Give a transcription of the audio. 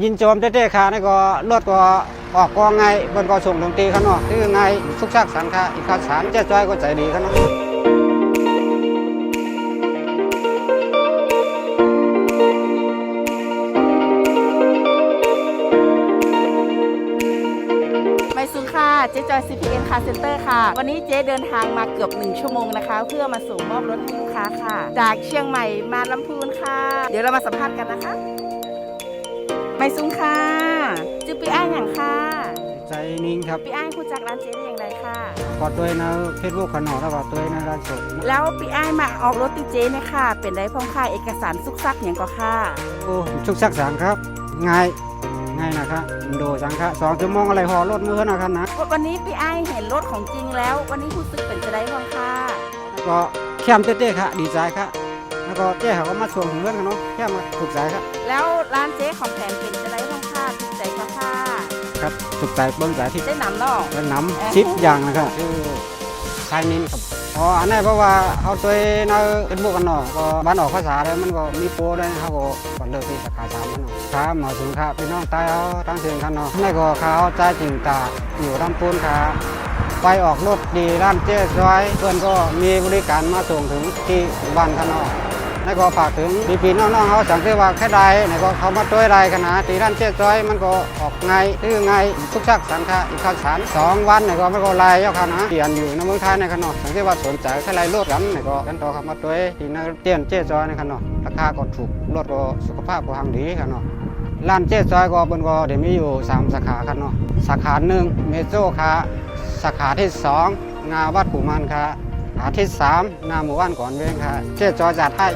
ยินโจมเต้ๆค่ะนี่ก็รถก็ออกกองไงบนก็ส่งดนตรีข้างนอกคือไงทุกชักสันค่ะอีกข้าวสารเจ๊จ้อยก็ใจดีข้างนอกไม่ซุงค่ะเจ๊จอย CPN Car Center ค่ะวันนี้เจ๊เดินทางมาเกือบ1 ชั่วโมงนะคะเพื่อมาส่งมอบรถให้ลูกค้าค่ะจากเชียงใหม่มาลำพูนค่ะเดี๋ยวเรามาสัมภาษณ์กันนะคะไม่ซุงค่ะจื่อปีอ้ายอย่างค่ะใจนิ่งครับปีอ้ายคู่จากร้านเจ๊ได้อย่างไรค่ะก็ตัวในเฟซบุ๊กขนมแล้วก็ตัวในร้านสดแล้วปีอ้ายมาออกรถติเจ๊เนี่ยค่ะเป็นได้พ้องค่าเอกสารซุกซักอย่างก็ค่ะโอ้ชุกชักสังครับง่ายนะครับโดสังคะ2 ชั่วโมงอะไรพอรถมือนะครับนะวันนี้ปีอ้ายเห็นรถของจริงแล้ววันนี้รู้สึกเป็นจะได้พ้องค่าก็แค่มเต้ๆค่ะดีใจค่ะแล้วก็เจ๊เขาก็มาส่งถึงเรื่องกันเนาะแค่มาถูกใจครับแล้วร้านเจ๊ของแผนเป็นจะได้พ้องค่าถูกใจก็ค่ะครับถูกใจเบิ้งใจที่ได้นำเนาะได้นำชิปอย่างนะครับคือไซนินครับอ๋ออันนี้เพราะว่าเขาตัวในเป็นพวกกันเนาะก็บ้านออกภาษาแล้วมันก็มีโปรด้วยเขาก็เลือกที่สาขา3มันเนาะค้าหมอสินค้าพี่น้องใต้เขาตั้งเสียงกันเนาะนี่ก็เขาใจจริงตาอยู่ลำพูนค่ะไปออกรถดีร้านเจ๊ซอยเพื่อนก็มีบริการมาส่งถึงที่บ้านกันเนาะนี่ก็ฝากถึงพี่น้องๆเขาสังเกตว่าแค่ใดนี่ก็เขามาช่วยใดขนาดที่ร้านเจ๊ซอยมันก็ออกไงคือไงทุกชักสันค่ะอีกข้าวสาร2 วันนี่ก็มันก็ไล่เจ้าค่ะนะเปลี่ยนอยู่ในเมืองไทยในขนมสังเกตว่าสนใจแค่ไล่รถกันนี่ก็กันต่อครับมาช่วยที่นักเรียนเจ๊ซอยในขนมราคาก็ถูกรถก็สุขภาพก็ทางดีขนมร้านเจ๊ซอยก็บนก็เดี๋ยวมีอยู่3 สาขาขนมสาขา1เมโซค่ะสาขาที่2งาวัดกุมารค่ะสาขาที่3หน้าหมู่บ้านก่อนเวงค่ะเจ๊จอยจัดให้